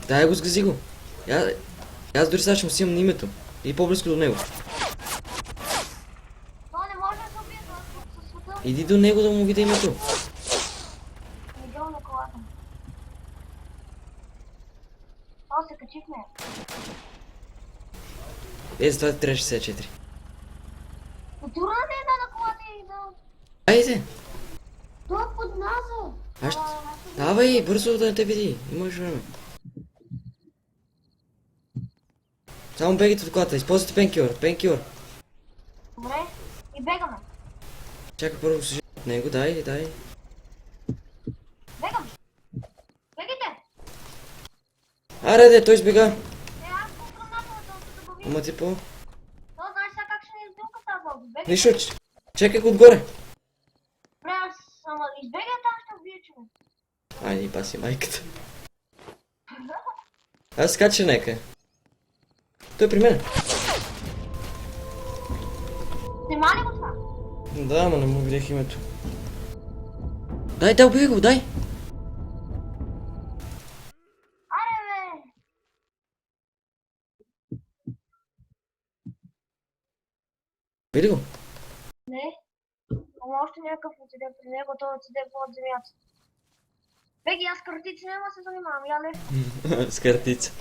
Дай го, сгази го. Аз дори сега ще му снимам на името. И по-близко до него. То не може да се убие със света. Иди до него да му видя името. Видео на колата. То се качихме. Затова ти трябва 64. Потурнате една на колата и да... Айде! То е под наза. Аз ще... Давай, бързо да не те види. Имаш време. Само бегайте от колата. Използвайте пенкилър. Пенкилър. Добре. И бегаме. Чакай първо се от него. Дай. Бегам. Бегайте. Аре, той избега. Аз по-гранатата да се забави. Ама ти по... То знаеш сега как ще ни издилка тази лоби. Бегай. Нищо, чакай го отгоре. Добре, аз ама избегай там ще убия човек. Айде, паси майката. Аз скача нека. Той е при мен. Снима ли го това? Да, ама не му видях името. Дай, убий го, дай! Аре бе! Види го. Не. Ама още някакъв отиде при него, той отиде под земята. Беги, аз картици няма да се занимавам, я не. С картица.